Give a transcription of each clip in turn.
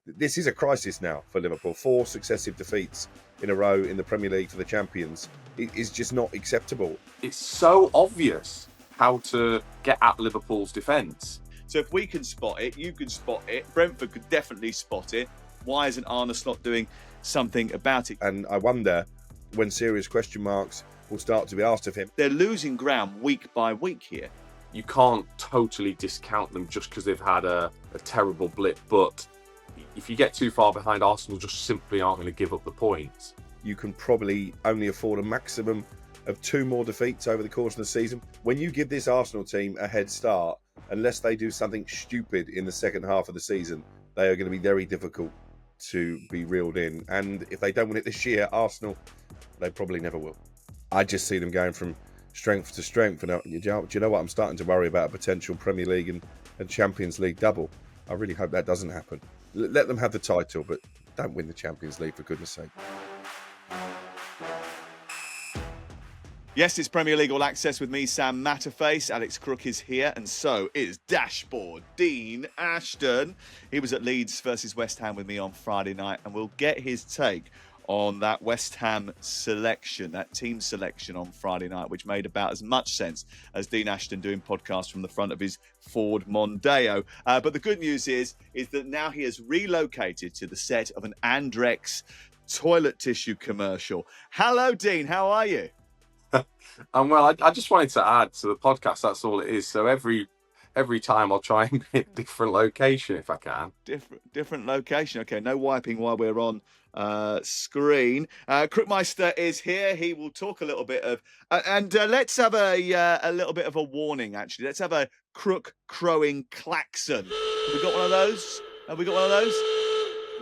This is a crisis now for Liverpool. 4 successive defeats in a row in the Premier League for the champions. It is just not acceptable. It's so obvious how to get at Liverpool's defence. So if we can spot it, you can spot it, Brentford could definitely spot it. Why isn't Arne Slot doing something about it? And I wonder when serious question marks will start to be asked of him. They're losing ground week by week here. You can't totally discount them just because they've had a terrible blip, but if you get too far behind, Arsenal just simply aren't going to give up the points. You can probably only afford a maximum of 2 more defeats over the course of the season. When you give this Arsenal team a head start, unless they do something stupid in the second half of the season, they are going to be very difficult to be reeled in. And if they don't win it this year, Arsenal, they probably never will. I just see them going from strength to strength. And do you know what? I'm starting to worry about a potential Premier League and Champions League double. I really hope that doesn't happen. Let them have the title, but don't win the Champions League, for goodness sake. Yes, it's Premier League All Access with me, Sam Matterface. Alex Crook is here, and so is Dashboard Dean Ashton. He was at Leeds versus West Ham with me on Friday night, and we'll get his take on that West Ham selection, that team selection on Friday night, which made about as much sense as Dean Ashton doing podcasts from the front of his Ford Mondeo. But the good news is that now he has relocated to the set of an Andrex toilet tissue commercial. Hello, Dean. How are you? Well, I just wanted to add to the podcast, that's all it is. So every time I'll try and be a different location if I can. Different location. Okay, no wiping while we're on screen. Crookmeister is here. He will talk a little bit of... let's have a little bit of a warning, actually. Let's have a crook crowing klaxon. Have we got one of those?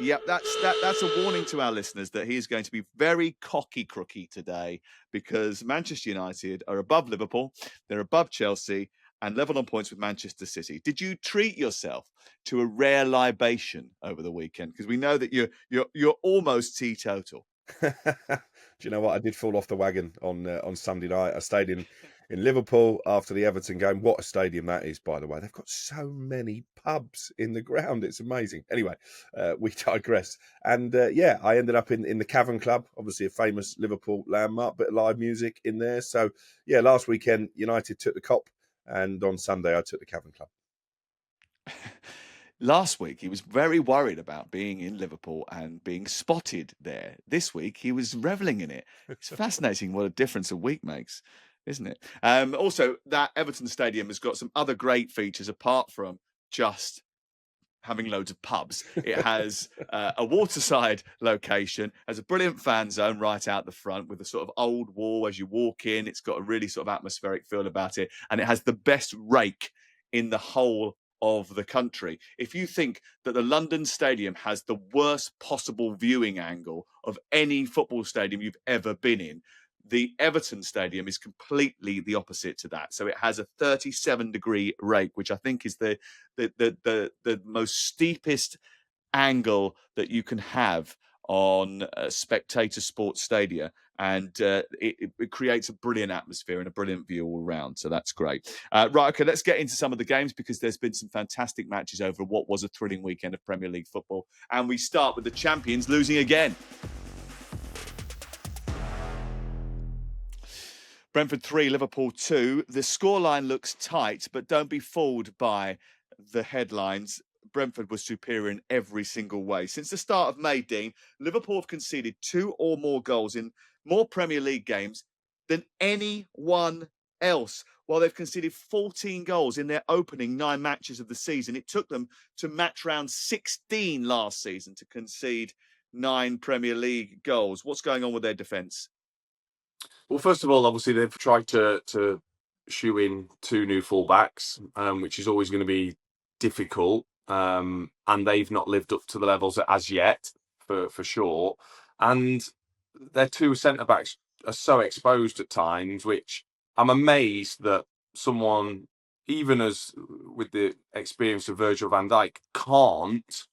Yep, that's a warning to our listeners that he is going to be very crooky today, because Manchester United are above Liverpool, they're above Chelsea, and level on points with Manchester City. Did you treat yourself to a rare libation over the weekend? Because we know that you're almost teetotal. Do you know what? I did fall off the wagon on Sunday night. I stayed in Liverpool after the Everton game. What a stadium that is, by the way. They've got so many pubs in the ground. It's amazing. Anyway, we digress. And I ended up in the Cavern Club, obviously a famous Liverpool landmark, bit of live music in there. So, yeah, last weekend, United took the Cop, and on Sunday, I took the Cavern Club. Last week, he was very worried about being in Liverpool and being spotted there. This week, he was reveling in it. It's fascinating what a difference a week makes, isn't it? Also, that Everton Stadium has got some other great features apart from just having loads of pubs. It has a waterside location, has a brilliant fan zone right out the front with a sort of old wall as you walk in. It's got a really sort of atmospheric feel about it, and it has the best rake in the whole of the country. If you think that the London Stadium has the worst possible viewing angle of any football stadium you've ever been in, the Everton Stadium is completely the opposite to that. So it has a 37-degree rake, which I think is the most steepest angle that you can have on spectator sports stadia, and it creates a brilliant atmosphere and a brilliant view all around. So that's great. Right, okay, let's get into some of the games, because there's been some fantastic matches over what was a thrilling weekend of Premier League football. And we start with the champions losing again. Brentford 3, Liverpool 2. The scoreline looks tight, but don't be fooled by the headlines. Brentford was superior in every single way. Since the start of May, Dean, Liverpool have conceded 2 or more goals in more Premier League games than anyone else, while they've conceded 14 goals in their opening 9 matches of the season. It took them to match round 16 last season to concede 9 Premier League goals. What's going on with their defence? Well, first of all, obviously, they've tried to shoe in 2 new fullbacks, which is always going to be difficult. And they've not lived up to the levels as yet, for sure. And their 2 centre-backs are so exposed at times, which I'm amazed that someone, even as with the experience of Virgil van Dijk, can't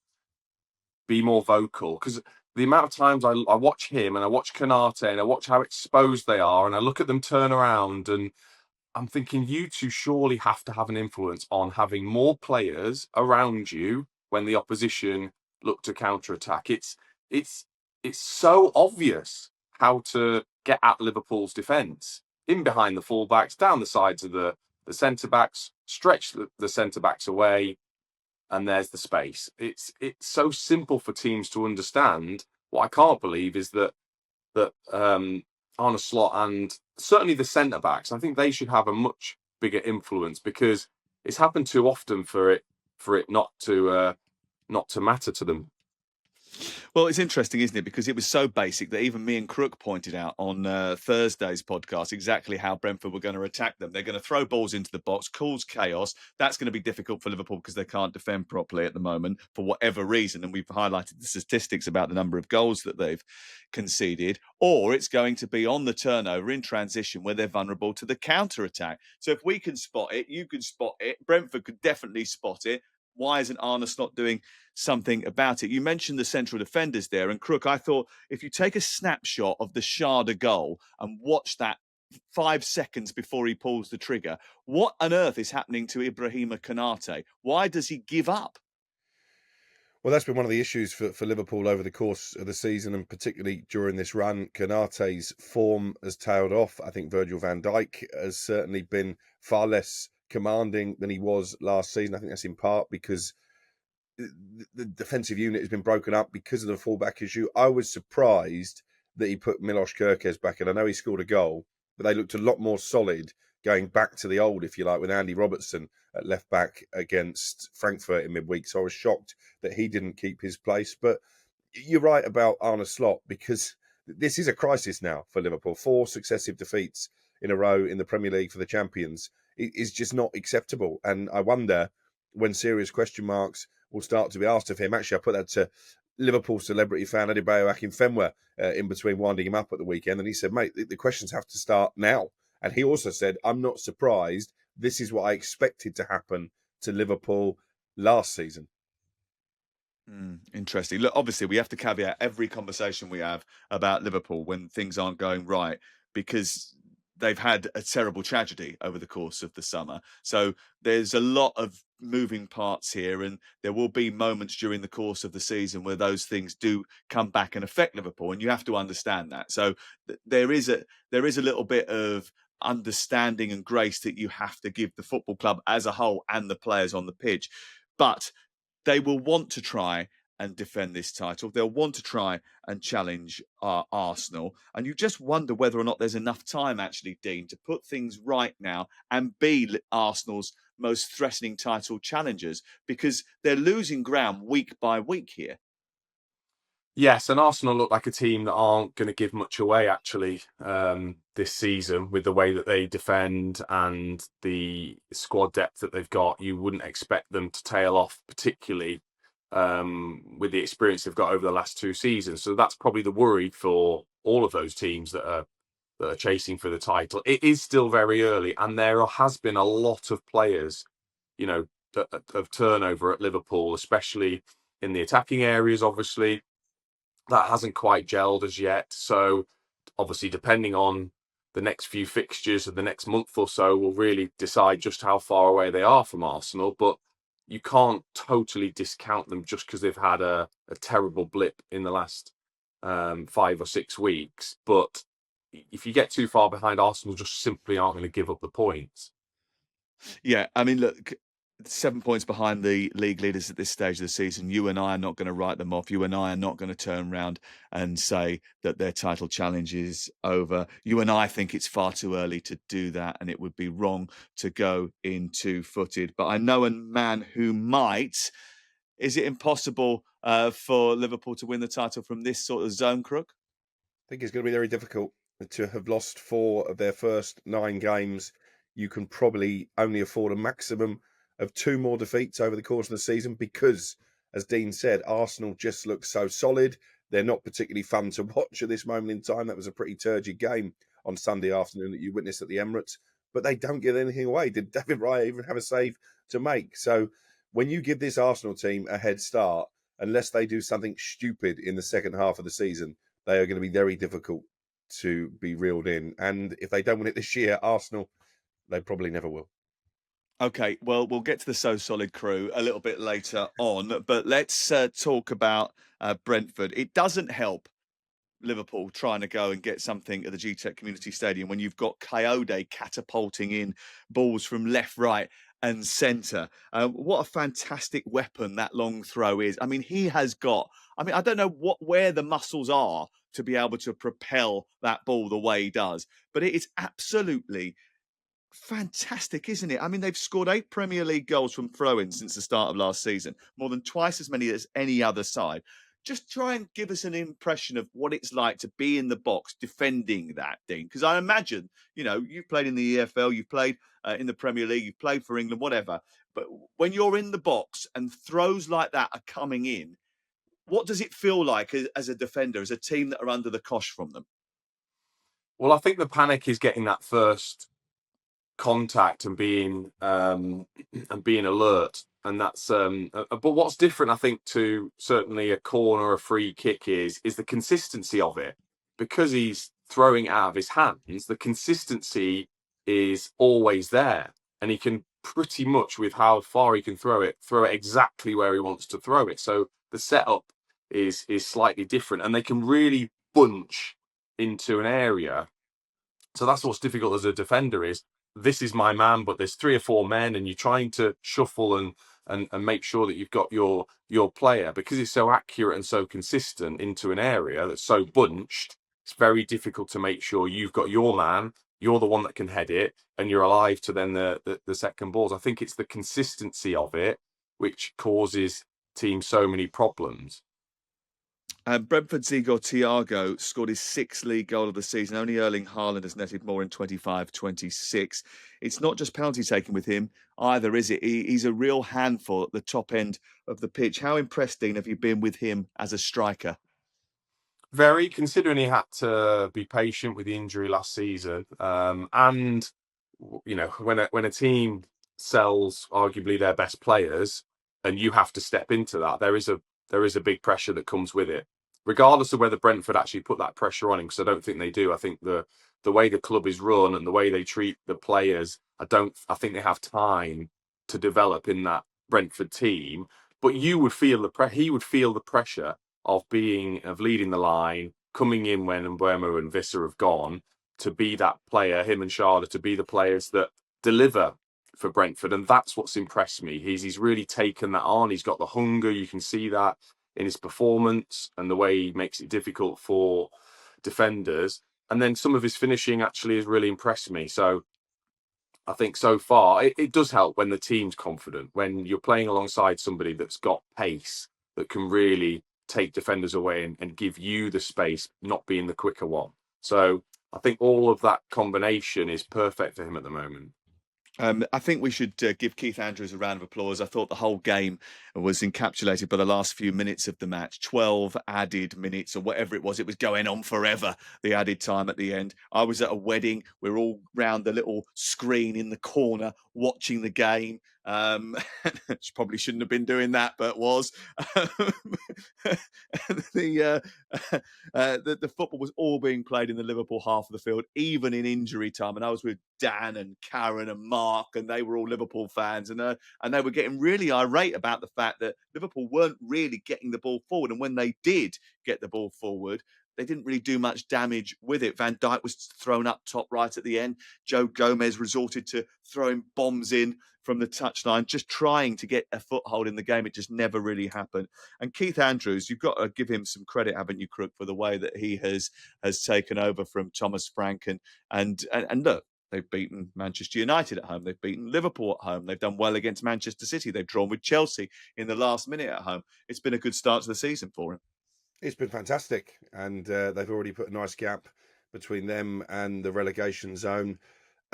be more vocal. Because the amount of times I watch him and I watch Canate and I watch how exposed they are, and I look at them turn around, and I'm thinking, you two surely have to have an influence on having more players around you when the opposition look to counter-attack. It's so obvious how to get at Liverpool's defence. In behind the fullbacks, down the sides of the centre-backs, stretch the centre-backs away, and there's the space. It's so simple for teams to understand. What I can't believe is that Arne Slot and certainly the centre-backs, I think they should have a much bigger influence, because it's happened too often for it not to matter to them. Well, it's interesting, isn't it? Because it was so basic that even me and Crook pointed out on Thursday's podcast exactly how Brentford were going to attack them. They're going to throw balls into the box, cause chaos. That's going to be difficult for Liverpool because they can't defend properly at the moment for whatever reason. And we've highlighted the statistics about the number of goals that they've conceded. Or it's going to be on the turnover in transition where they're vulnerable to the counter-attack. So if we can spot it, you can spot it. Brentford could definitely spot it. Why isn't Arne Slot doing something about it? You mentioned the central defenders there, and Crook, I thought if you take a snapshot of the Schade goal and watch that 5 seconds before he pulls the trigger, what on earth is happening to Ibrahima Konate? Why does he give up? Well, that's been one of the issues for Liverpool over the course of the season, and particularly during this run. Konate's form has tailed off. I think Virgil van Dijk has certainly been far less commanding than he was last season. I think that's in part because the defensive unit has been broken up because of the fullback issue. I was surprised that he put Milos Kerkez back in. I know he scored a goal, but they looked a lot more solid going back to the old, if you like, with Andy Robertson at left back against Frankfurt in midweek. So I was shocked that he didn't keep his place. But you're right about Arne Slot, because this is a crisis now for Liverpool. 4 successive defeats in a row in the Premier League for the champions is just not acceptable. And I wonder when serious question marks will start to be asked of him. Actually, I put that to Liverpool celebrity fan Adebayo Akinfenwa in between winding him up at the weekend. And he said, mate, the questions have to start now. And he also said, I'm not surprised. This is what I expected to happen to Liverpool last season. Interesting. Look, obviously, we have to caveat every conversation we have about Liverpool when things aren't going right, because they've had a terrible tragedy over the course of the summer. So there's a lot of moving parts here, and there will be moments during the course of the season where those things do come back and affect Liverpool, and you have to understand that. So there is a little bit of understanding and grace that you have to give the football club as a whole and the players on the pitch. But they will want to try and defend this title. They'll want to try and challenge Arsenal. And you just wonder whether or not there's enough time, actually, Dean, to put things right now and be Arsenal's most threatening title challengers, because they're losing ground week by week here. Yes, and Arsenal look like a team that aren't going to give much away, actually, this season, with the way that they defend and the squad depth that they've got. You wouldn't expect them to tail off, particularly with the experience they've got over the last 2 seasons. So that's probably the worry for all of those teams that are chasing for the title. It is still very early, and there has been a lot of players, of turnover at Liverpool, especially in the attacking areas, obviously. That hasn't quite gelled as yet. So obviously, depending on the next few fixtures of the next month or so, will really decide just how far away they are from Arsenal. But you can't totally discount them just because they've had a terrible blip in the last 5 or 6 weeks. But if you get too far behind, Arsenal just simply aren't going to give up the points. Yeah, I mean, look, 7 points behind the league leaders at this stage of the season. You and I are not going to write them off. You and I are not going to turn around and say that their title challenge is over. You and I think it's far too early to do that, and it would be wrong to go in two-footed. But I know a man who might. Is it impossible for Liverpool to win the title from this sort of zone, Crook? I think it's going to be very difficult to have lost 4 of their first 9 games. You can probably only afford a maximum of 2 more defeats over the course of the season because, as Dean said, Arsenal just look so solid. They're not particularly fun to watch at this moment in time. That was a pretty turgid game on Sunday afternoon that you witnessed at the Emirates, but they don't give anything away. Did David Raya even have a save to make? So when you give this Arsenal team a head start, unless they do something stupid in the second half of the season, they are going to be very difficult to be reeled in. And if they don't win it this year, Arsenal, they probably never will. Okay, well, we'll get to the So Solid crew a little bit later on, but let's talk about Brentford. It doesn't help Liverpool trying to go and get something at the G-Tech Community Stadium when you've got Coyote catapulting in balls from left, right, and centre. What a fantastic weapon that long throw is. I mean, he has got. I mean, I don't know where the muscles are to be able to propel that ball the way he does, but it is absolutely fantastic, isn't it? I mean, they've scored 8 Premier League goals from throw-ins since the start of last season, more than twice as many as any other side. Just try and give us an impression of what it's like to be in the box defending that, Dean. Because I imagine, you've played in the EFL, you've played in the Premier League, you've played for England, whatever. But when you're in the box and throws like that are coming in, what does it feel like as a defender, as a team that are under the cosh from them? Well, I think the panic is getting that first contact and being alert, and that's but what's different, I think, to certainly a corner or a free kick is the consistency of it. Because he's throwing it out of his hands, the consistency is always there, and he can pretty much, with how far he can throw it exactly where he wants to throw it. So the setup is slightly different, and they can really bunch into an area. So that's what's difficult as a defender is this is my man, but there's 3 or 4 men, and you're trying to shuffle and make sure that you've got your player, because it's so accurate and so consistent into an area that's so bunched. It's very difficult to make sure you've got your man, you're the one that can head it, and you're alive to then the second balls. I think it's the consistency of it which causes teams so many problems. Brentford's Igor Thiago scored his 6th league goal of the season. Only Erling Haaland has netted more in 25-26. It's not just penalty taking with him either, is it? He's a real handful at the top end of the pitch. How impressed, Dean, have you been with him as a striker? Very, considering he had to be patient with the injury last season, and when a team sells arguably their best players, and you have to step into that, there is a big pressure that comes with it, regardless of whether Brentford actually put that pressure on him. Because I don't think they do. I think the way the club is run and the way they treat the players, I think they have time to develop in that Brentford team. But you would feel he would feel the pressure of leading the line, coming in when Mbeumo and Visser have gone, to be that player, him and Schade, to be the players that deliver for Brentford. And that's what's impressed me. He's really taken that on. He's got the hunger. You can see that in his performance and the way he makes it difficult for defenders. And then some of his finishing actually has really impressed me. So I think so far it does help when the team's confident, when you're playing alongside somebody that's got pace, that can really take defenders away and give you the space, not being the quicker one. So I think all of that combination is perfect for him at the moment. I think we should give Keith Andrews a round of applause. I thought the whole game was encapsulated by the last few minutes of the match. 12 added minutes or whatever it was. It was going on forever, the added time at the end. I was at a wedding. We're all round the little screen in the corner watching the game. Probably shouldn't have been doing that, but was. The football was all being played in the Liverpool half of the field, even in injury time. And I was with Dan and Karen and Mark, and they were all Liverpool fans, and they were getting really irate about the fact that Liverpool weren't really getting the ball forward. And when they did get the ball forward, they didn't really do much damage with it. Van Dijk was thrown up top right at the end. Joe Gomez resorted to throwing bombs in from the touchline, just trying to get a foothold in the game. It just never really happened. And Keith Andrews, you've got to give him some credit, haven't you, Crook, for the way that he has taken over from Thomas Frank. And look, they've beaten Manchester United at home. They've beaten Liverpool at home. They've done well against Manchester City. They've drawn with Chelsea in the last minute at home. It's been a good start to the season for him. It's been fantastic, and they've already put a nice gap between them and the relegation zone.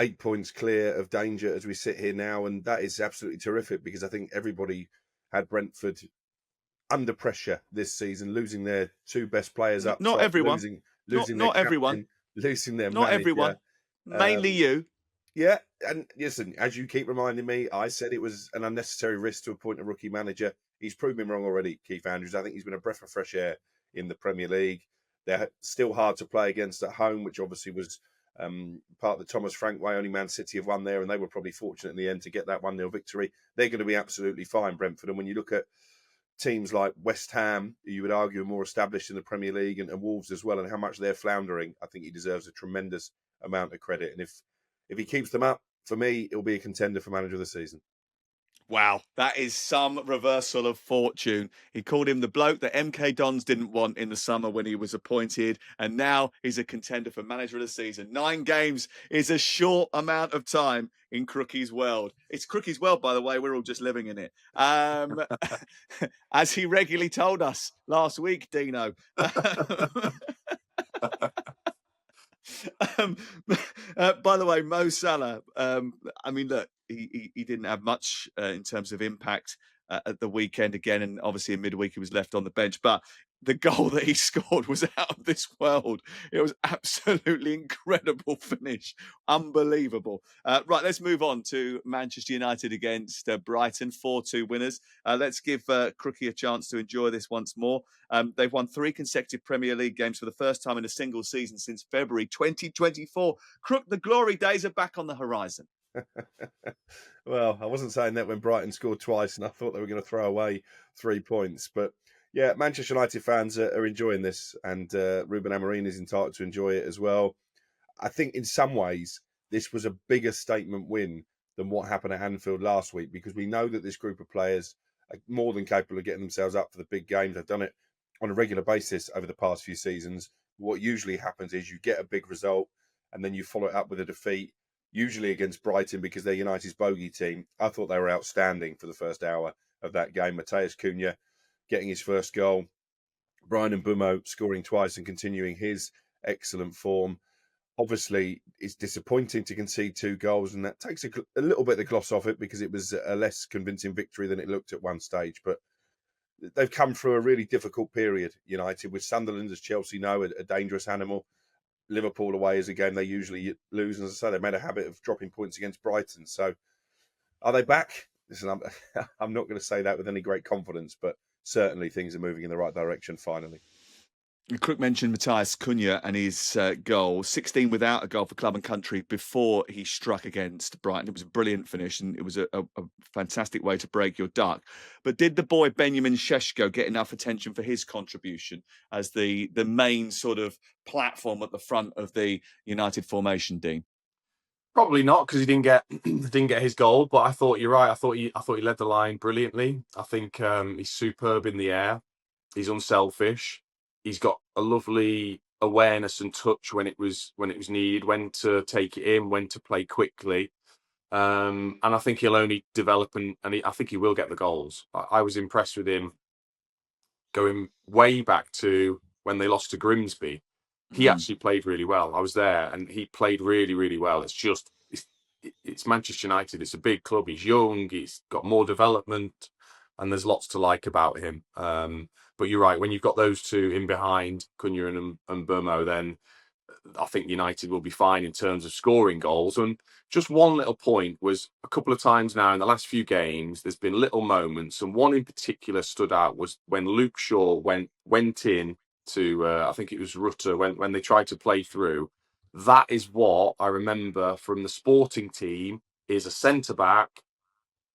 8 points clear of danger as we sit here now, and that is absolutely terrific, because I think everybody had Brentford under pressure this season, losing their 2 best players up. Not top, everyone. Losing not their everyone. captain, losing their not manager. Everyone. Mainly you. Yeah, and listen, as you keep reminding me, I said it was an unnecessary risk to appoint a rookie manager. He's proved me wrong already, Keith Andrews. I think he's been a breath of fresh air in the Premier League. They're still hard to play against at home, which obviously was part of the Thomas Frank way. Only Man City have won there, and they were probably fortunate in the end to get that 1-0 victory. They're going to be absolutely fine, Brentford. And when you look at teams like West Ham, you would argue are more established in the Premier League, and Wolves as well, and how much they're floundering, I think he deserves a tremendous amount of credit. And if he keeps them up, for me, it'll be a contender for manager of the season. Wow, that is some reversal of fortune. He called him the bloke that MK Dons didn't want in the summer when he was appointed, and now he's a contender for manager of the season. 9 games is a short amount of time in Crookie's world. It's Crookie's world, by the way. We're all just living in it. As he regularly told us last week, Dino. By the way, Mo Salah, I mean, look, he didn't have much in terms of impact at the weekend again, and obviously in midweek he was left on the bench, but the goal that he scored was out of this world. It was absolutely incredible finish. Unbelievable. Right, let's move on to Manchester United against Brighton, 4-2 winners. Let's give Crookie a chance to enjoy this once more. They've won 3 consecutive Premier League games for the first time in a single season since February 2024. Crook, the glory days are back on the horizon. Well, I wasn't saying that when Brighton scored twice and I thought they were going to throw away 3 points. But yeah, Manchester United fans are enjoying this, and Ruben Amorim is entitled to enjoy it as well. I think in some ways this was a bigger statement win than what happened at Anfield last week, because we know that this group of players are more than capable of getting themselves up for the big games. They've done it on a regular basis over the past few seasons. What usually happens is you get a big result and then you follow it up with a defeat, usually against Brighton, because they're United's bogey team. I thought they were outstanding for the first hour of that game. Matheus Cunha getting his first goal, Bryan Mbeumo scoring twice and continuing his excellent form. Obviously, it's disappointing to concede 2 goals, and that takes a little bit of the gloss off it, because it was a less convincing victory than it looked at one stage. But they've come through a really difficult period, United, with Sunderland, as Chelsea know, a dangerous animal. Liverpool away is a game they usually lose. And as I say, they made a habit of dropping points against Brighton. So are they back? Listen, I'm not going to say that with any great confidence, but certainly things are moving in the right direction finally. Crook mentioned Matheus Cunha and his goal, 16 without a goal for club and country before he struck against Brighton. It was a brilliant finish, and it was a fantastic way to break your duck. But did the boy Benjamin Šeško get enough attention for his contribution as the main sort of platform at the front of the United formation, Dean? Probably not, because he didn't get his goal. But I thought you're right. I thought he led the line brilliantly. I think he's superb in the air. He's unselfish. He's got a lovely awareness and touch when it was needed, when to take it in, when to play quickly. And I think he'll only develop, and I think he will get the goals. I was impressed with him going way back to when they lost to Grimsby. He actually played really well. I was there, and he played really, really well. It's Manchester United. It's a big club. He's young. He's got more development, and there's lots to like about him. But you're right. When you've got those 2 in behind, Cunha and Mbeumo, then I think United will be fine in terms of scoring goals. And just one little point was, a couple of times now in the last few games, there's been little moments, and one in particular stood out was when Luke Shaw went in to, I think it was Rutter, when they tried to play through. That is what I remember from the Sporting team, is a centre-back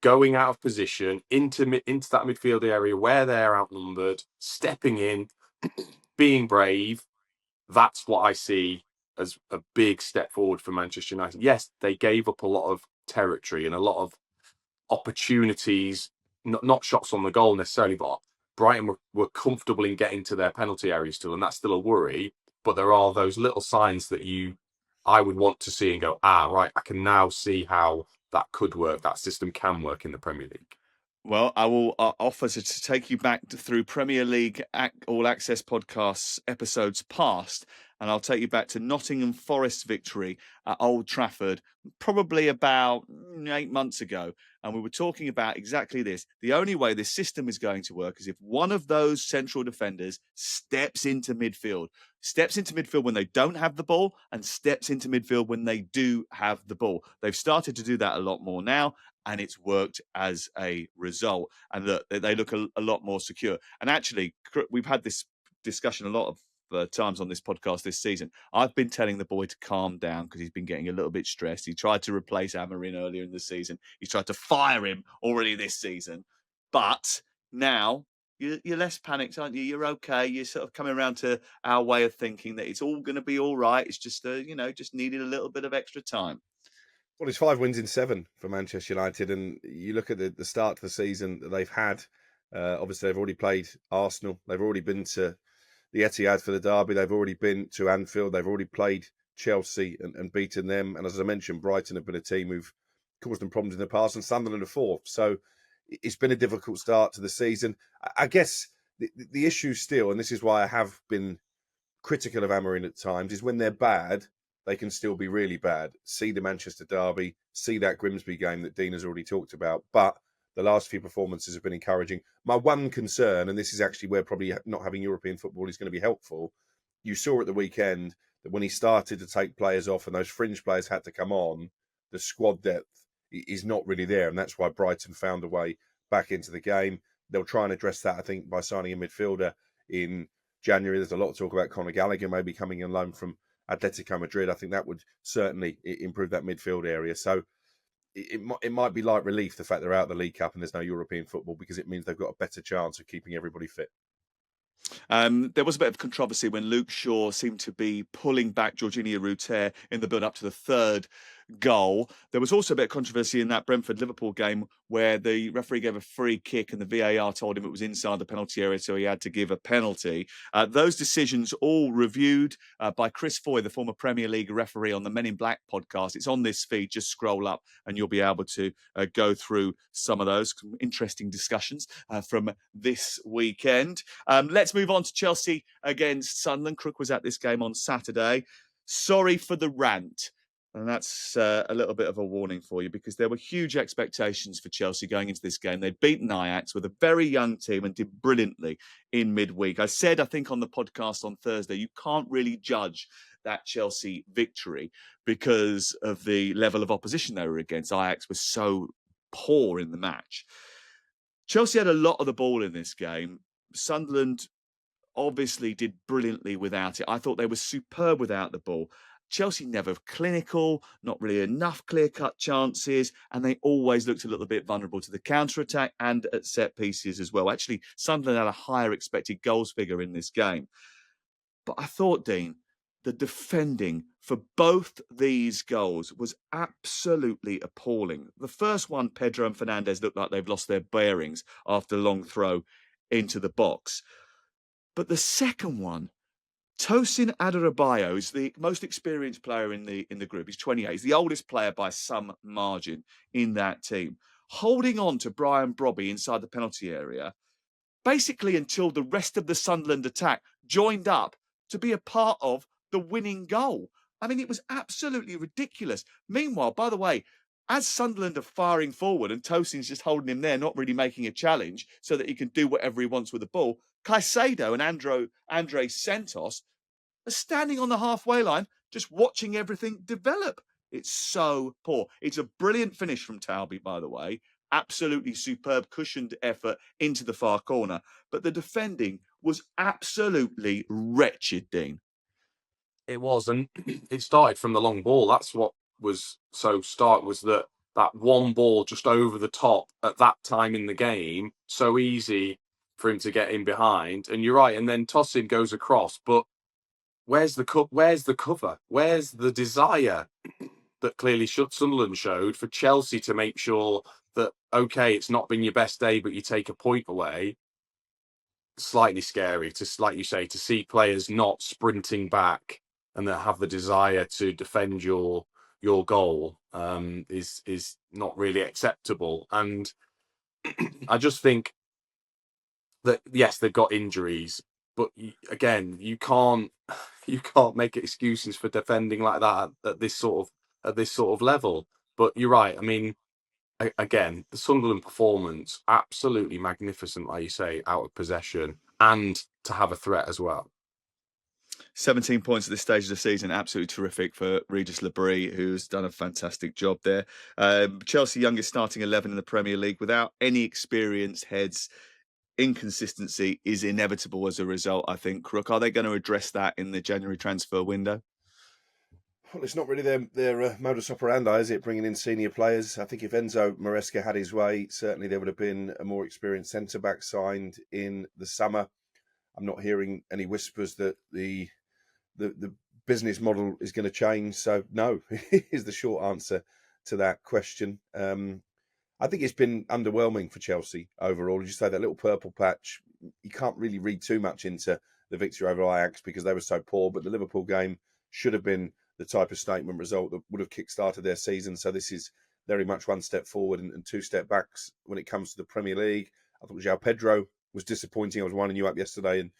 going out of position into that midfield area where they're outnumbered, stepping in, being brave. That's what I see as a big step forward for Manchester United. Yes, they gave up a lot of territory and a lot of opportunities, not shots on the goal necessarily, but Brighton were comfortable in getting to their penalty area still, and that's still a worry. But there are those little signs that I would want to see and go, right, I can now see how that could work. That system can work in the Premier League. Well, I will offer to take you back through Premier League All Access podcasts episodes past, and I'll take you back to Nottingham Forest's victory at Old Trafford, probably about 8 months ago. And we were talking about exactly this. The only way this system is going to work is if one of those central defenders steps into midfield when they don't have the ball, and steps into midfield when they do have the ball. They've started to do that a lot more now, and it's worked as a result. And look, they look a lot more secure. And actually, we've had this discussion a lot of times on this podcast this season. I've been telling the boy to calm down because he's been getting a little bit stressed. He tried to replace Amorim earlier in the season. He's tried to fire him already this season. But now you're less panicked, aren't you? You're okay. You're sort of coming around to our way of thinking that it's all going to be all right. It's just, just needed a little bit of extra time. Well, it's 5 wins in 7 for Manchester United, and you look at the start to the season that they've had. Obviously, they've already played Arsenal. They've already been to the Etihad for the derby. They've already been to Anfield. They've already played Chelsea and beaten them. And as I mentioned, Brighton have been a team who've caused them problems in the past, and Sunderland are 4th. So it's been a difficult start to the season. I guess the issue still, and this is why I have been critical of Amorim at times, is when they're bad, they can still be really bad. See the Manchester derby, see that Grimsby game that Dean has already talked about. But the last few performances have been encouraging. My one concern, and this is actually where probably not having European football is going to be helpful, you saw at the weekend that when he started to take players off and those fringe players had to come on, the squad depth is not really there. And that's why Brighton found a way back into the game. They'll try and address that, I think, by signing a midfielder in January. There's a lot of talk about Conor Gallagher maybe coming on loan from Atletico Madrid. I think that would certainly improve that midfield area. So it might be light relief, the fact they're out of the League Cup and there's no European football, because it means they've got a better chance of keeping everybody fit. There was a bit of controversy when Luke Shaw seemed to be pulling back Jorginho Ruter in the build-up to the third goal. There was also a bit of controversy in that Brentford-Liverpool game where the referee gave a free kick and the VAR told him it was inside the penalty area, so he had to give a penalty. Those decisions all reviewed by Chris Foy, the former Premier League referee, on the Men in Black podcast. It's on this feed. Just scroll up and you'll be able to go through some of those interesting discussions from this weekend. Let's move on to Chelsea against Sunderland. Crook was at this game on Saturday. Sorry for the rant. And that's a little bit of a warning for you, because there were huge expectations for Chelsea going into this game. They'd beaten Ajax with a very young team and did brilliantly in midweek. I said, I think on the podcast on Thursday, you can't really judge that Chelsea victory because of the level of opposition they were against. Ajax was so poor in the match. Chelsea had a lot of the ball in this game. Sunderland obviously did brilliantly without it. I thought they were superb without the ball. Chelsea never clinical, not really enough clear-cut chances, and they always looked a little bit vulnerable to the counter-attack and at set pieces as well. Actually, Sunderland had a higher expected goals figure in this game. But I thought, Dean, the defending for both these goals was absolutely appalling. The first one, Pedro and Fernandes looked like they've lost their bearings after a long throw into the box. But the second one, Tosin Adarabioyo is the most experienced player in the group. He's 28. He's the oldest player by some margin in that team. Holding on to Brian Brobby inside the penalty area, basically until the rest of the Sunderland attack joined up to be a part of the winning goal. I mean, it was absolutely ridiculous. Meanwhile, by the way, as Sunderland are firing forward and Tosin's just holding him there, not really making a challenge so that he can do whatever he wants with the ball, Caicedo and Andre Santos are standing on the halfway line just watching everything develop. It's so poor. It's a brilliant finish from Talby, by the way. Absolutely superb cushioned effort into the far corner. But the defending was absolutely wretched, Dean. It was, and it started from the long ball. That's what was so stark, was that one ball just over the top at that time in the game, so easy for him to get in behind. And you're right, and then Tosin goes across, but where's the cover? Where's the desire that clearly Sunderland showed for Chelsea to make sure that, okay, it's not been your best day, but you take a point away? Slightly scary to, like you say, to see players not sprinting back and that have the desire to defend your goal is not really acceptable. And I just think that, yes, they've got injuries, but again, you can't make excuses for defending like that at this sort of level. But you're right. I mean, again, the Sunderland performance, absolutely magnificent, like you say, out of possession and to have a threat as well. 17 points at this stage of the season, absolutely terrific for Regis Labrie, who's done a fantastic job there. Chelsea youngest starting 11 in the Premier League without any experienced heads. inconsistency is inevitable as a result, I think. Crook, are they going to address that in the January transfer window? Well, it's not really their modus operandi, is it? Bringing in senior players. I think if Enzo Maresca had his way, certainly there would have been a more experienced centre back signed in the summer. I'm not hearing any whispers that the business model is going to change. So no, is the short answer to that question. I think it's been underwhelming for Chelsea overall. As you say, that little purple patch, you can't really read too much into the victory over Ajax because they were so poor. But the Liverpool game should have been the type of statement result that would have kick-started their season. So this is very much one step forward and two step backs when it comes to the Premier League. I thought João Pedro was disappointing. I was winding you up yesterday and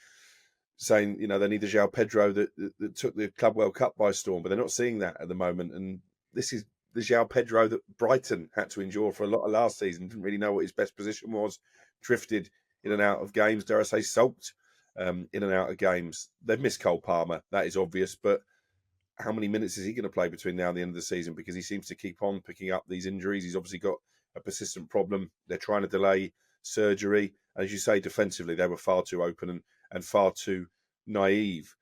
saying, they need the João Pedro that took the Club World Cup by storm, but they're not seeing that at the moment. And this is the João Pedro that Brighton had to endure for a lot of last season. Didn't really know what his best position was, drifted in and out of games, dare I say, sulked in and out of games. They've missed Cole Palmer, that is obvious, but how many minutes is he going to play between now and the end of the season? Because he seems to keep on picking up these injuries. He's obviously got a persistent problem. They're trying to delay surgery. And as you say, defensively, they were far too open and far too naive.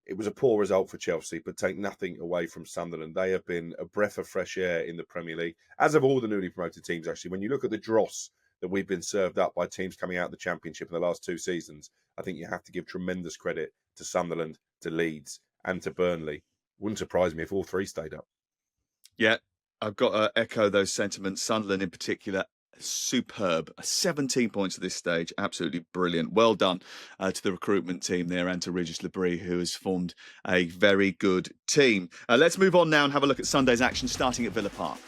It was a poor result for Chelsea, but take nothing away from Sunderland. They have been a breath of fresh air in the Premier League, as have all the newly promoted teams, actually. When you look at the dross that we've been served up by teams coming out of the Championship in the last two seasons, I think you have to give tremendous credit to Sunderland, to Leeds, and to Burnley. Wouldn't surprise me if all three stayed up. Yeah, I've got to echo those sentiments. Sunderland in particular, superb. 17 points at this stage, absolutely brilliant. Well done to the recruitment team there and to Regis Labrie, who has formed a very good team. Let's move on now and have a look at Sunday's action, starting at Villa Park.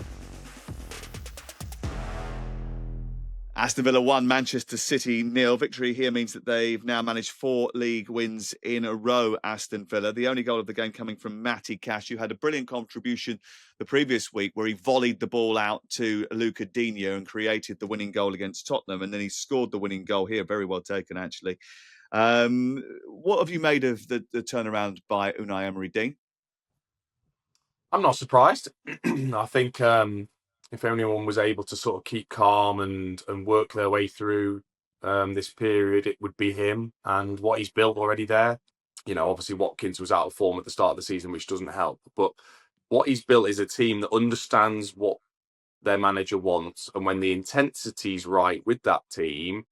Aston Villa 1, Manchester City 0. Victory here means that they've now managed 4 league wins in a row, Aston Villa. The only goal of the game coming from Matty Cash, who had a brilliant contribution the previous week where he volleyed the ball out to Luca Digne and created the winning goal against Tottenham. And then he scored the winning goal here. Very well taken, actually. What have you made of the turnaround by Unai Emery, Dean? I'm not surprised. I think if anyone was able to sort of keep calm and work their way through this period, it would be him and what he's built already there. Obviously Watkins was out of form at the start of the season, which doesn't help. But what he's built is a team that understands what their manager wants. And when the intensity's right with that team,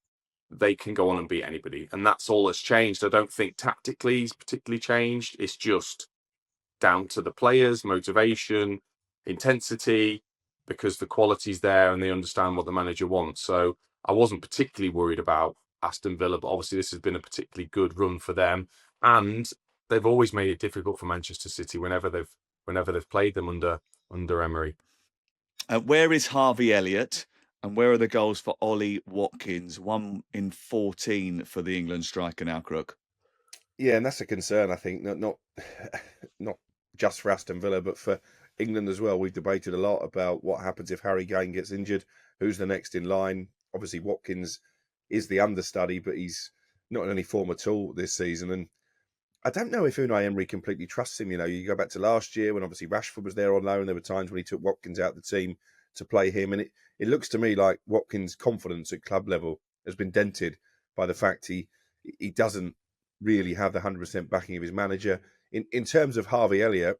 they can go on and beat anybody. And that's all that's changed. I don't think tactically he's particularly changed. It's just down to the players, motivation, intensity, because the quality's there and they understand what the manager wants. So I wasn't particularly worried about Aston Villa, but obviously this has been a particularly good run for them. And they've always made it difficult for Manchester City whenever they've played them under Emery. Where is Harvey Elliott? And where are the goals for Ollie Watkins? 1 in 14 for the England striker now, Crook. Yeah, and that's a concern, I think, not just for Aston Villa, but for England as well. We've debated a lot about what happens if Harry Kane gets injured, who's the next in line. Obviously, Watkins is the understudy, but he's not in any form at all this season. And I don't know if Unai Emery completely trusts him. You go back to last year when obviously Rashford was there on loan. There were times when he took Watkins out of the team to play him. And it looks to me like Watkins' confidence at club level has been dented by the fact he doesn't really have the 100% backing of his manager. In terms of Harvey Elliott,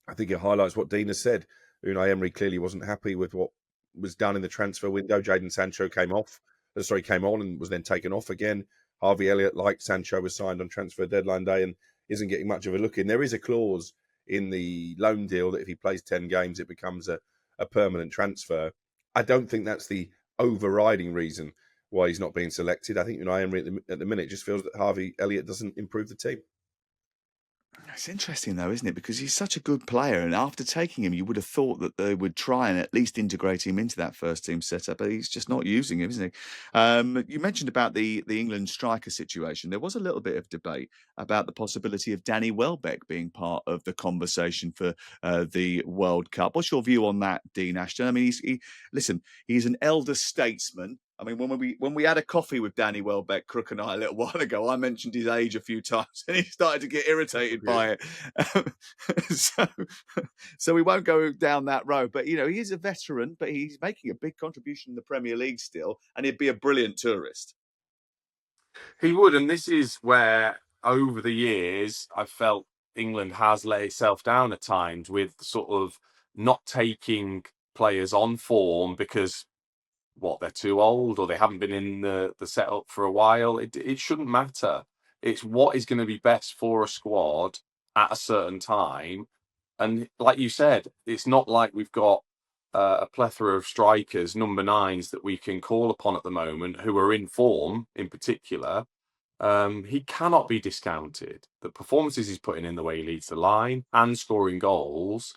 I think it highlights what Dean has said. Unai Emery clearly wasn't happy with what was done in the transfer window. Jadon Sancho came on and was then taken off again. Harvey Elliott, like Sancho, was signed on transfer deadline day and isn't getting much of a look in. There is a clause in the loan deal that if he plays 10 games, it becomes a permanent transfer. I don't think that's the overriding reason why he's not being selected. I think Unai Emery at the minute just feels that Harvey Elliott doesn't improve the team. It's interesting, though, isn't it? Because he's such a good player. And after taking him, you would have thought that they would try and at least integrate him into that first team setup. But he's just not using him, isn't he? You mentioned about the England striker situation. There was a little bit of debate about the possibility of Danny Welbeck being part of the conversation for the World Cup. What's your view on that, Dean Ashton? I mean, he's an elder statesman. I mean, when we had a coffee with Danny Welbeck, Crook and I, a little while ago, I mentioned his age a few times, and he started to get irritated by it. So we won't go down that road. But he is a veteran, but he's making a big contribution in the Premier League still, and he'd be a brilliant tourist. He would, and this is where over the years I felt England has let itself down at times with sort of not taking players on form because they're too old or they haven't been in the setup for a while. It shouldn't matter. It's what is going to be best for a squad at a certain time. And like you said, it's not like we've got a plethora of strikers, number nines that we can call upon at the moment who are in form in particular. He cannot be discounted. The performances he's putting in, the way he leads the line and scoring goals,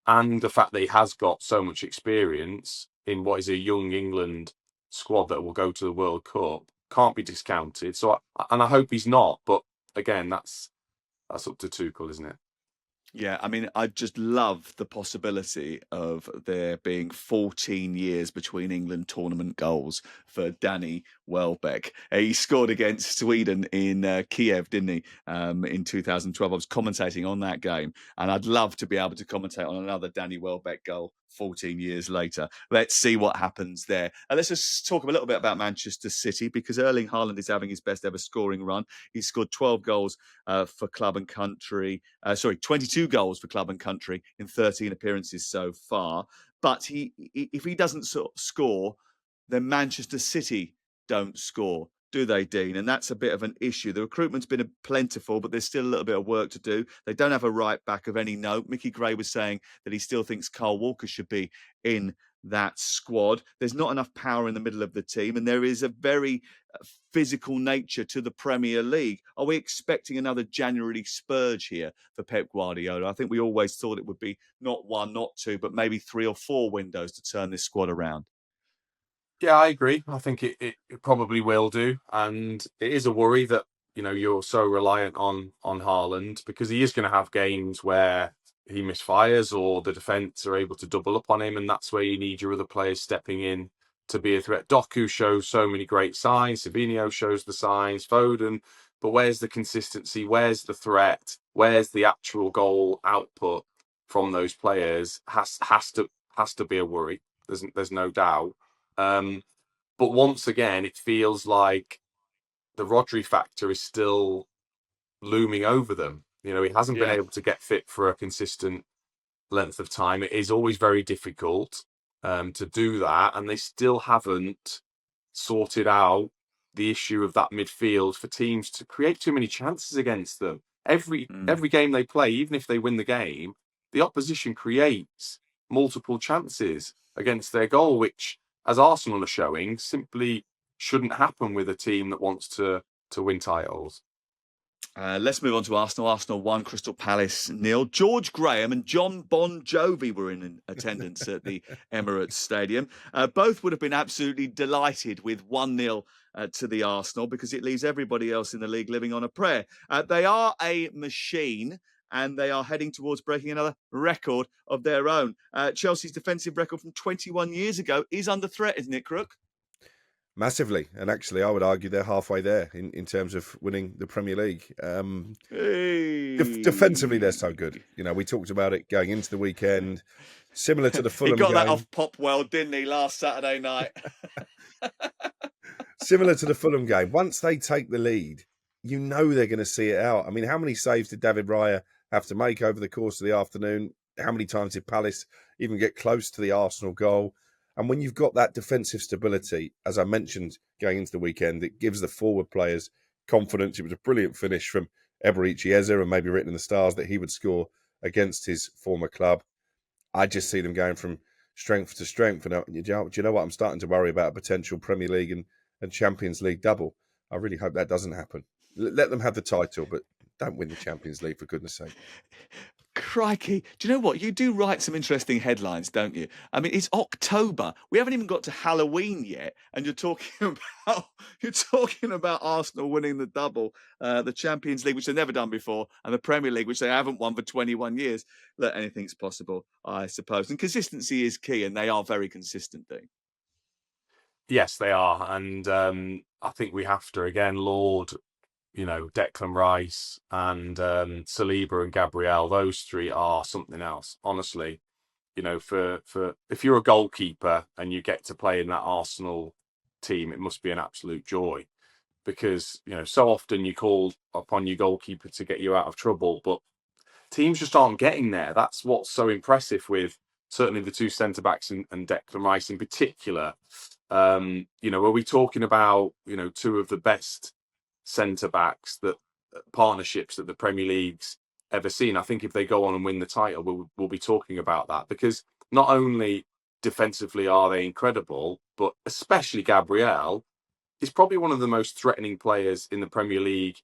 and the fact that he has got so much experience in what is a young England squad that will go to the World Cup, can't be discounted. So, and I hope he's not. But again, that's up to Tuchel, isn't it? Yeah, I mean, I just love the possibility of there being 14 years between England tournament goals for Danny Welbeck. He scored against Sweden in Kiev, didn't he, in 2012. I was commentating on that game, and I'd love to be able to commentate on another Danny Welbeck goal 14 years later. Let's see what happens there. Let's just talk a little bit about Manchester City, because Erling Haaland is having his best ever scoring run. He's scored 12 goals for club and country. 22 goals for club and country in 13 appearances so far. But if he doesn't score, then Manchester City don't score, do they, Dean? And that's a bit of an issue. The recruitment's been plentiful, but there's still a little bit of work to do. They don't have a right back of any note. Mickey Gray was saying that he still thinks Kyle Walker should be in that squad. There's not enough power in the middle of the team, and there is a very physical nature to the Premier League. Are we expecting another January spurge here for Pep Guardiola? I think we always thought it would be not one, not two, but maybe 3 or 4 windows to turn this squad around. Yeah, I agree. I think it probably will do. And it is a worry that, you're so reliant on Haaland, because he is going to have games where he misfires or the defence are able to double up on him. And that's where you need your other players stepping in to be a threat. Doku shows so many great signs. Savinho shows the signs. Foden. But where's the consistency? Where's the threat? Where's the actual goal output from those players? Has to be a worry. There's no doubt. But once again, it feels like the Rodri factor is still looming over them. He hasn't been able to get fit for a consistent length of time. It is always very difficult to do that, and they still haven't sorted out the issue of that midfield for teams to create too many chances against them. Every game they play, even if they win the game, the opposition creates multiple chances against their goal, which, as Arsenal are showing, simply shouldn't happen with a team that wants to win titles. Let's move on to Arsenal. Arsenal 1, Crystal Palace 0. George Graham and John Bon Jovi were in attendance at the Emirates Stadium. Both would have been absolutely delighted with 1-0 to the Arsenal, because it leaves everybody else in the league living on a prayer. They are a machine, and they are heading towards breaking another record of their own. Chelsea's defensive record from 21 years ago is under threat, isn't it, Crook? Massively. And actually, I would argue they're halfway there in terms of winning the Premier League. Defensively, they're so good. We talked about it going into the weekend. Similar to the Fulham game. He got that off Popwell, didn't he, last Saturday night? Similar to the Fulham game. Once they take the lead, they're going to see it out. I mean, how many saves did David Raya have to make over the course of the afternoon? How many times did Palace even get close to the Arsenal goal? And when you've got that defensive stability, as I mentioned going into the weekend, it gives the forward players confidence. It was a brilliant finish from Eberechi Eze, and maybe written in the stars that he would score against his former club. I just see them going from strength to strength. And do you know what? I'm starting to worry about a potential Premier League and Champions League double. I really hope that doesn't happen. Let them have the title, but don't win the Champions League, for goodness sake. Crikey. Do you know what? You do write some interesting headlines, don't you? I mean, it's October. We haven't even got to Halloween yet, and you're talking about Arsenal winning the double, the Champions League, which they've never done before, and the Premier League, which they haven't won for 21 years. Look, anything's possible, I suppose. And consistency is key, and they are very consistent, Dean. Yes, they are. And I think we have to, again, laud Declan Rice and Saliba and Gabriel. Those three are something else, honestly. For if you're a goalkeeper and you get to play in that Arsenal team, it must be an absolute joy. because, so often you call upon your goalkeeper to get you out of trouble, but teams just aren't getting there. That's what's so impressive with certainly the two centre-backs and Declan Rice in particular. Are we talking about, two of the best centre-backs partnerships that the Premier League's ever seen? I think if they go on and win the title, we'll be talking about that, because not only defensively are they incredible, but especially Gabriel is probably one of the most threatening players in the Premier League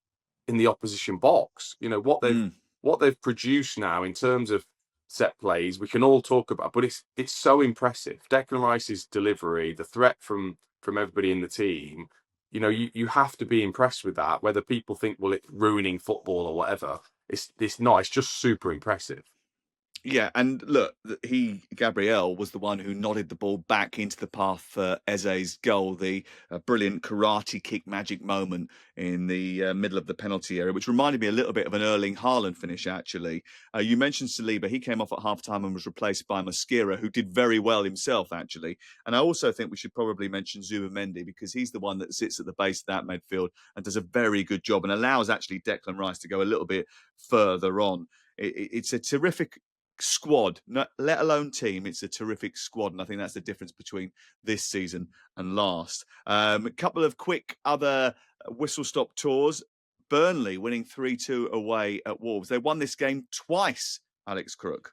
in the opposition box. What they've produced now in terms of set plays, we can all talk about, but it's so impressive. Declan Rice's delivery, the threat from everybody in the team. You have to be impressed with that. Whether people think, well, it's ruining football or whatever, it's not. It's just super impressive. Yeah, and look, Gabriel was the one who nodded the ball back into the path for Eze's goal, the brilliant karate kick magic moment in the middle of the penalty area, which reminded me a little bit of an Erling Haaland finish, actually. You mentioned Saliba. He came off at half-time and was replaced by Mosquera, who did very well himself, actually. And I also think we should probably mention Zubimendi, because he's the one that sits at the base of that midfield and does a very good job and allows actually Declan Rice to go a little bit further on. It's a terrific squad, let alone team. It's a terrific squad, and I think that's the difference between this season and last. A couple of quick other whistle-stop tours. Burnley winning 3-2 away at Wolves. They won this game twice, Alex Crook.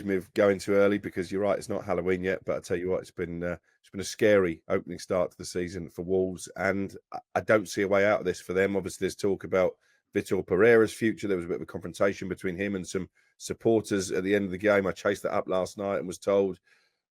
Me of going too early, because you're right, it's not Halloween yet, but I tell you what, it's been a scary opening start to the season for Wolves, and I don't see a way out of this for them. Obviously, there's talk about Vitor Pereira's future. There was a bit of a confrontation between him and some supporters at the end of the game. I chased that up last night and was told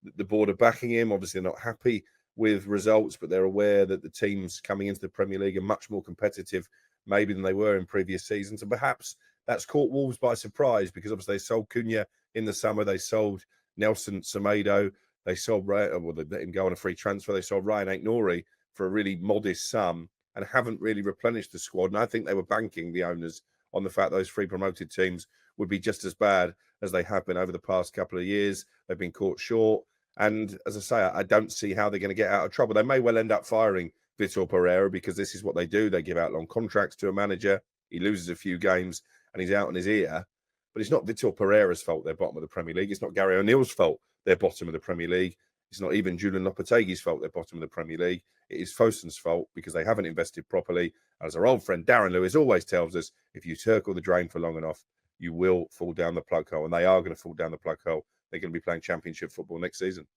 that the board are backing him. Obviously, they're not happy with results, but they're aware that the teams coming into the Premier League are much more competitive maybe than they were in previous seasons. And perhaps that's caught Wolves by surprise, because obviously they sold Cunha in the summer. They sold Nelson Semedo. They sold they let him go on a free transfer. They sold Ryan Aït-Nouri for a really modest sum, and haven't really replenished the squad. And I think they were banking, the owners, on the fact those three promoted teams would be just as bad as they have been over the past couple of years. They've been caught short. And as I say, I don't see how they're going to get out of trouble. They may well end up firing Vitor Pereira, because this is what they do. They give out long contracts to a manager. He loses a few games and he's out on his ear. But it's not Vitor Pereira's fault they're bottom of the Premier League. It's not Gary O'Neill's fault they're bottom of the Premier League. It's not even Julian Lopetegui's fault they're bottom of the Premier League. It is Fosun's fault, because they haven't invested properly. As our old friend Darren Lewis always tells us, if you circle the drain for long enough, you will fall down the plug hole. And they are going to fall down the plug hole. They're going to be playing Championship football next season.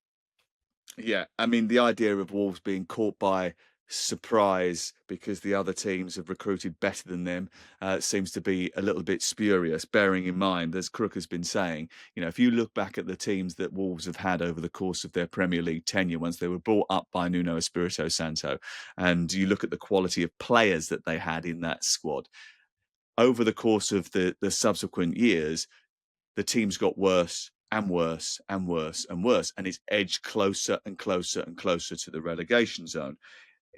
Yeah, I mean, the idea of Wolves being caught by surprise because the other teams have recruited better than them seems to be a little bit spurious, bearing in mind, as Crook has been saying, if you look back at the teams that Wolves have had over the course of their Premier League tenure, once they were brought up by Nuno Espirito Santo, and you look at the quality of players that they had in that squad, over the course of the subsequent years, the teams got worse and worse and worse and worse, and it's edged closer and closer and closer to the relegation zone.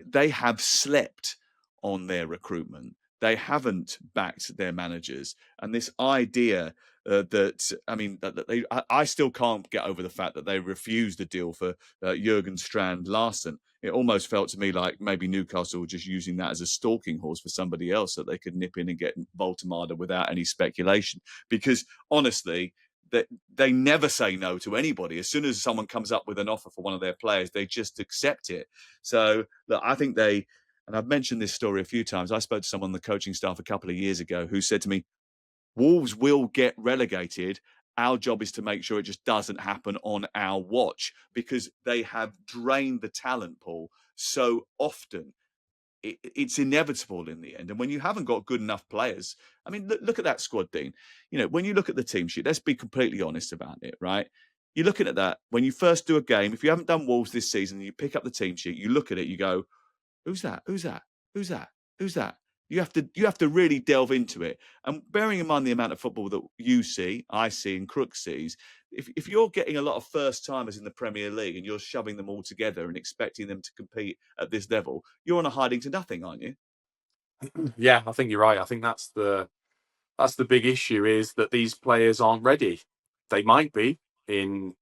They have slept on their recruitment. They haven't backed their managers. And this idea I still can't get over the fact that they refused the deal for Jurgen Strand Larsen. It almost felt to me like maybe Newcastle were just using that as a stalking horse for somebody else, that they could nip in and get Voltemada without any speculation. Because honestly, they never say no to anybody. As soon as someone comes up with an offer for one of their players, they just accept it. So look, I think and I've mentioned this story a few times. I spoke to someone on the coaching staff a couple of years ago who said to me, Wolves will get relegated. Our job is to make sure it just doesn't happen on our watch, because they have drained the talent pool so often. It's inevitable in the end. And when you haven't got good enough players, I mean, look at that squad, Dean. When you look at the team sheet, let's be completely honest about it, right? You're looking at that. When you first do a game, if you haven't done Wolves this season, you pick up the team sheet, you look at it, you go, who's that? Who's that? Who's that? Who's that? You have to really delve into it. And bearing in mind the amount of football that you see, I see, and Crook sees, if you're getting a lot of first-timers in the Premier League and you're shoving them all together and expecting them to compete at this level, you're on a hiding to nothing, aren't you? Yeah, I think you're right. I think that's the big issue, is that these players aren't ready. They might be in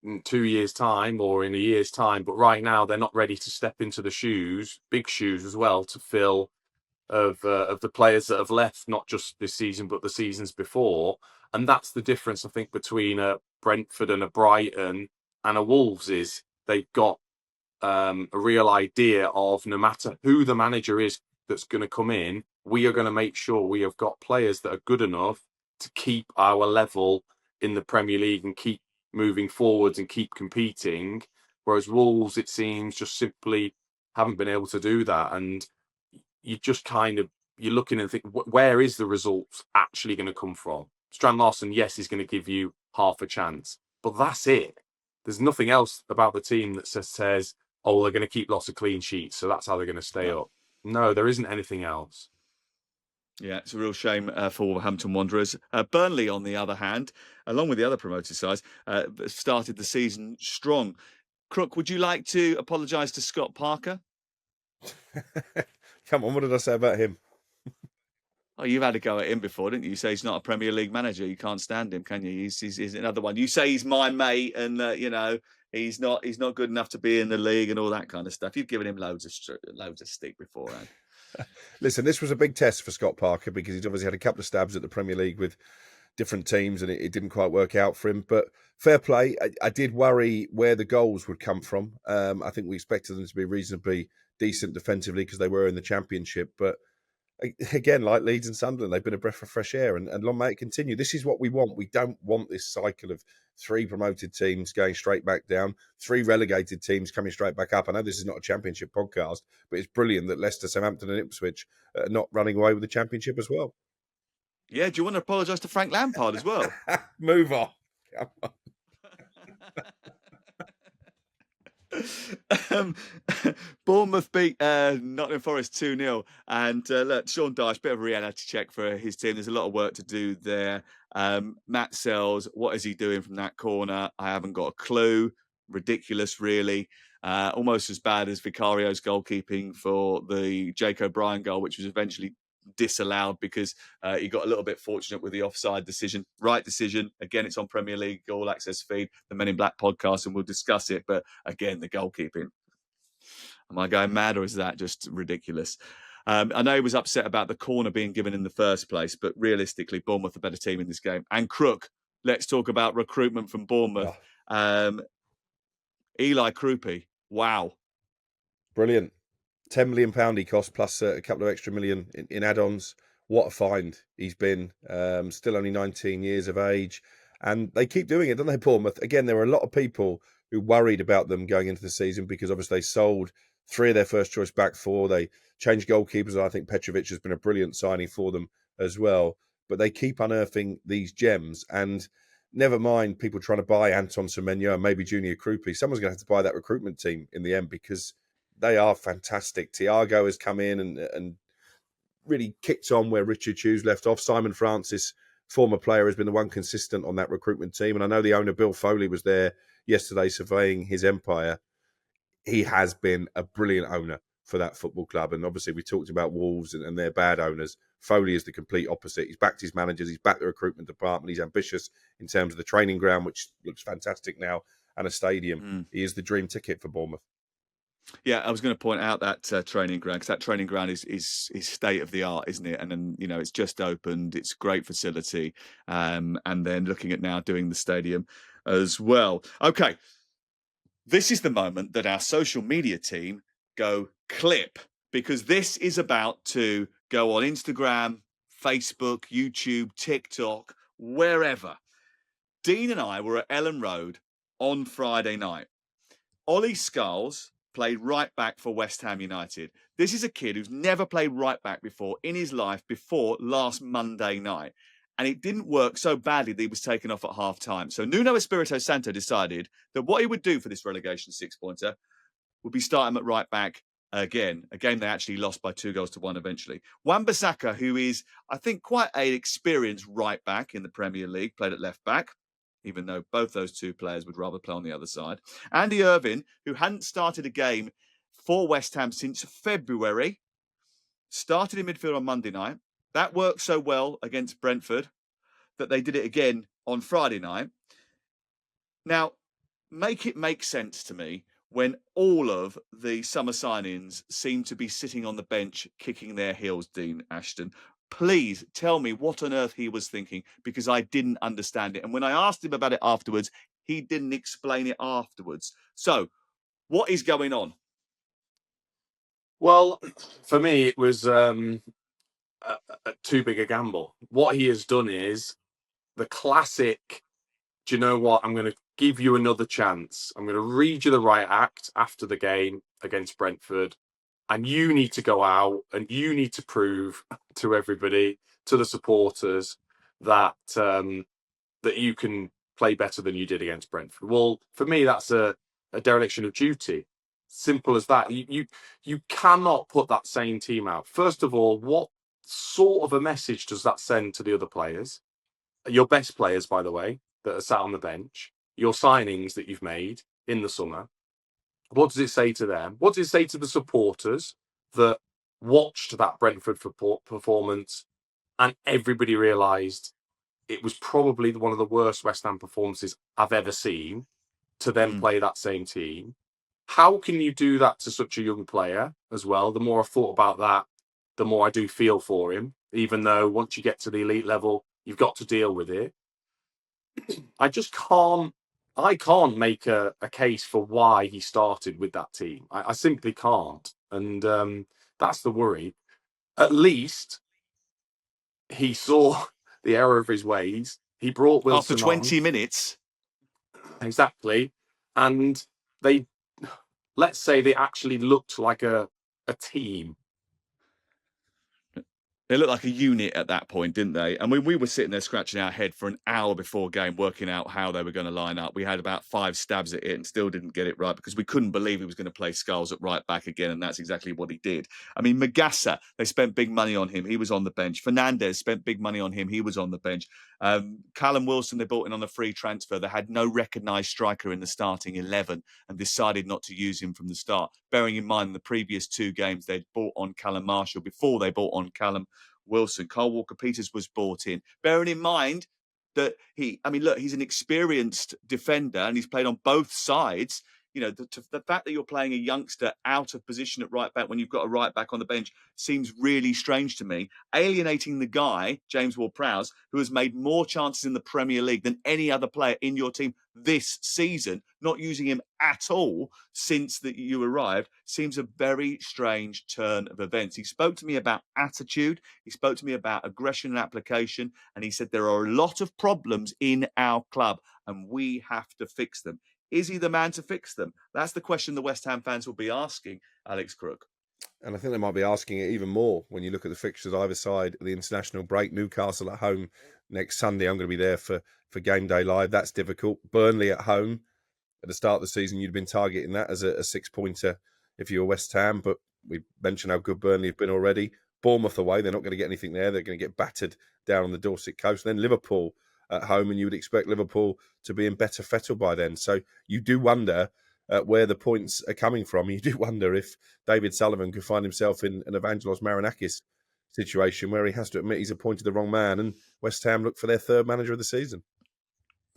in 2 years' time or in a year's time. But right now, they're not ready to step into the shoes, big shoes as well, to fill of the players that have left, not just this season, but the seasons before. And that's the difference, I think, between a Brentford and a Brighton and a Wolves is they've got a real idea of no matter who the manager is that's going to come in, we are going to make sure we have got players that are good enough to keep our level in the Premier League and keep moving forwards and keep competing. Whereas Wolves, it seems, just simply haven't been able to do that. And you just you're looking and think, where is the results actually going to come from? Strand Larson, yes, is going to give you half a chance, but that's it. There's nothing else about the team that says, oh, they're going to keep lots of clean sheets, so that's how they're going to stay up. No, there isn't anything else. Yeah, it's a real shame for Wolverhampton Wanderers. Burnley, on the other hand, along with the other promoted sides, started the season strong. Crook, would you like to apologise to Scott Parker? Come on, what did I say about him? Oh, you've had a go at him before, didn't you? You say he's not a Premier League manager. You can't stand him, can you? He's another one. You say he's my mate, and he's not good enough to be in the league and all that kind of stuff. You've given him loads of stick beforehand. Listen, this was a big test for Scott Parker because he's obviously had a couple of stabs at the Premier League with different teams and it didn't quite work out for him. But fair play. I did worry where the goals would come from. I think we expected them to be reasonably decent defensively because they were in the Championship. But again, like Leeds and Sunderland, they've been a breath of fresh air, and long may it continue. This is what we want. We don't want this cycle of 3 promoted teams going straight back down, 3 relegated teams coming straight back up. I know this is not a Championship podcast, but it's brilliant that Leicester, Southampton and Ipswich are not running away with the Championship as well. Yeah, do you want to apologise to Frank Lampard as well? Move on. Come on. Bournemouth beat Nottingham Forest 2-0. And look, Sean Dyche, bit of a reality check for his team. There's a lot of work to do there. Matt Sells, what is he doing from that corner? I haven't got a clue. Ridiculous, really. Almost as bad as Vicario's goalkeeping for the Jake O'Brien goal, which was eventually disallowed because he got a little bit fortunate with the offside decision. Right decision. Again, it's on Premier League All Access feed, the Men in Black podcast, and we'll discuss it. But again, the goalkeeping. Am I going mad, or is that just ridiculous? I know he was upset about the corner being given in the first place, but realistically, Bournemouth are a better team in this game. And Crook, let's talk about recruitment from Bournemouth. Eli Krupi, wow. Brilliant. £10 million he cost, plus a couple of extra million in add-ons. What a find he's been. Still only 19 years of age. And they keep doing it, don't they, Bournemouth? Again, there were a lot of people who worried about them going into the season because obviously they sold 3 of their first-choice back 4. They changed goalkeepers. I think Petrovic has been a brilliant signing for them as well. But they keep unearthing these gems. And never mind people trying to buy Anton Semenyo and maybe Junior Krupi. Someone's going to have to buy that recruitment team in the end because they are fantastic. Thiago has come in and really kicked on where Richard Hughes left off. Simon Francis, former player, has been the one consistent on that recruitment team. And I know the owner, Bill Foley, was there yesterday surveying his empire. He has been a brilliant owner for that football club. And obviously we talked about Wolves and their bad owners. Foley is the complete opposite. He's backed his managers. He's backed the recruitment department. He's ambitious in terms of the training ground, which looks fantastic now, and a stadium. He is the dream ticket for Bournemouth. Yeah, I was going to point out that training ground, because that training ground is state of the art, isn't it? And then, it's just opened. It's a great facility. And then looking at now doing the stadium as well. Okay, this is the moment that our social media team go clip, because this is about to go on Instagram, Facebook, YouTube, TikTok, wherever. Dean and I were at Ellen Road on Friday night. Ollie Skulls played right back for West Ham United. This is a kid who's never played right back before in his life before last Monday night. And it didn't work so badly that he was taken off at half-time. So Nuno Espirito Santo decided that what he would do for this relegation 6-pointer would be start him at right back again. A game they actually lost by 2-1 eventually. Wan-Bissaka, who is, I think, quite an experienced right back in the Premier League, played at left back, even though both those two players would rather play on the other side. Andy Irvine, who hadn't started a game for West Ham since February, started in midfield on Monday night. That worked so well against Brentford that they did it again on Friday night. Now, make it make sense to me when all of the summer signings seem to be sitting on the bench kicking their heels, Dean Ashton. Please tell me what on earth he was thinking, because I didn't understand it. And when I asked him about it afterwards, he didn't explain it afterwards. So, what is going on? Well, for me, it was too big a gamble. What he has done is the classic, do you know what? I'm going to give you another chance. I'm going to read you the right act after the game against Brentford. And you need to go out and you need to prove to everybody, to the supporters, that that you can play better than you did against Brentford. Well, for me, that's a dereliction of duty. Simple as that. You cannot put that same team out. First of all, what sort of a message does that send to the other players? Your best players, by the way, that are sat on the bench, your signings that you've made in the summer. What does it say to them? What does it say to the supporters that watched that Brentford performance and everybody realised it was probably one of the worst West Ham performances I've ever seen, to then play that same team? How can you do that to such a young player as well? The more I've thought about that, the more I do feel for him, even though once you get to the elite level, you've got to deal with it. I can't make a case for why he started with that team. I simply can't. And that's the worry. At least he saw the error of his ways. He brought Wilson After 20 on. minutes. Exactly. And let's say they actually looked like a team. They looked like a unit at that point, didn't they? And we were sitting there scratching our head for an hour before game, working out how they were going to line up. We had about 5 stabs at it and still didn't get it right, because we couldn't believe he was going to play Skulls at right back again, and that's exactly what he did. I mean, Magassa, they spent big money on him. He was on the bench. Fernandez spent big money on him. He was on the bench. Callum Wilson, they bought in on a free transfer. They had no recognised striker in the starting 11 and decided not to use him from the start. Bearing in mind the previous 2 games, they'd bought on Callum Marshall before they bought on Callum Wilson. Carl Walker-Peters was brought in. Bearing in mind that he's an experienced defender and he's played on both sides. You know, the fact that you're playing a youngster out of position at right back when you've got a right back on the bench seems really strange to me. Alienating the guy, James Ward-Prowse, who has made more chances in the Premier League than any other player in your team this season, not using him at all since that you arrived, seems a very strange turn of events. He spoke to me about attitude. He spoke to me about aggression and application. And he said there are a lot of problems in our club and we have to fix them. Is he the man to fix them? That's the question the West Ham fans will be asking Alex Crook. And I think they might be asking it even more when you look at the fixtures either side of the international break. Newcastle at home next Sunday. I'm going to be there for Game Day Live. That's difficult. Burnley at home. At the start of the season, you'd been targeting that as a 6-pointer if you were West Ham. But we mentioned how good Burnley have been already. Bournemouth away, they're not going to get anything there. They're going to get battered down on the Dorset coast. And then Liverpool at home, and you would expect Liverpool to be in better fettle by then. So you do wonder where the points are coming from. You do wonder if David Sullivan could find himself in an Evangelos Marinakis situation where he has to admit he's appointed the wrong man, and West Ham look for their 3rd manager of the season.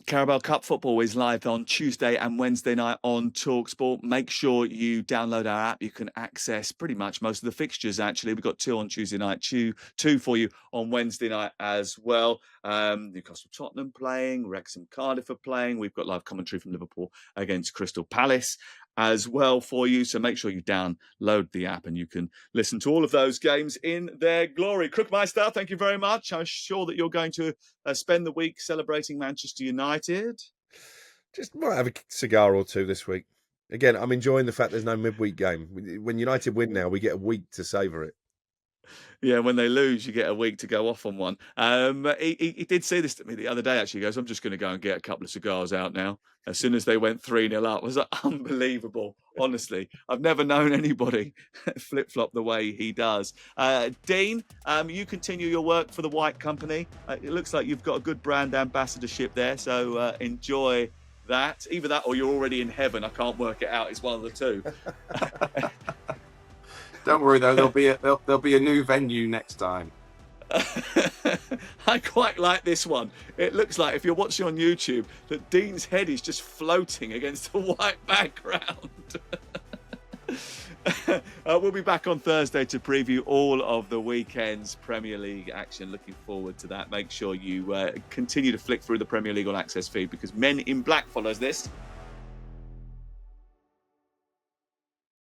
Carabao Cup football is live on Tuesday and Wednesday night on talkSPORT. Make sure you download our app. You can access pretty much most of the fixtures, actually. We've got 2 on Tuesday night, 2 for you on Wednesday night as well. Newcastle Tottenham playing, Wrexham Cardiff are playing. We've got live commentary from Liverpool against Crystal Palace as well for you. So make sure you download the app and you can listen to all of those games in their glory. Crookmeister, thank you very much. I'm sure that you're going to spend the week celebrating Manchester United. Just might have a cigar or 2 this week. Again, I'm enjoying the fact there's no midweek game. When United win now, we get a week to savour it. Yeah, when they lose, you get a week to go off on one. He did say this to me the other day, actually. He goes, I'm just going to go and get a couple of cigars out now. As soon as they went 3-0 up, it was like, unbelievable. Honestly, I've never known anybody flip-flop the way he does. Dean, you continue your work for the White Company. It looks like you've got a good brand ambassadorship there, so enjoy that. Either that or you're already in heaven. I can't work it out. It's one of the two. Don't worry though, there'll be a new venue next time. I quite like this one. It looks like, if you're watching on YouTube, that Dean's head is just floating against a white background. We'll be back on Thursday to preview all of the weekend's Premier League action. Looking forward to that. Make sure you continue to flick through the Premier League All Access feed, because Men in Black follows this.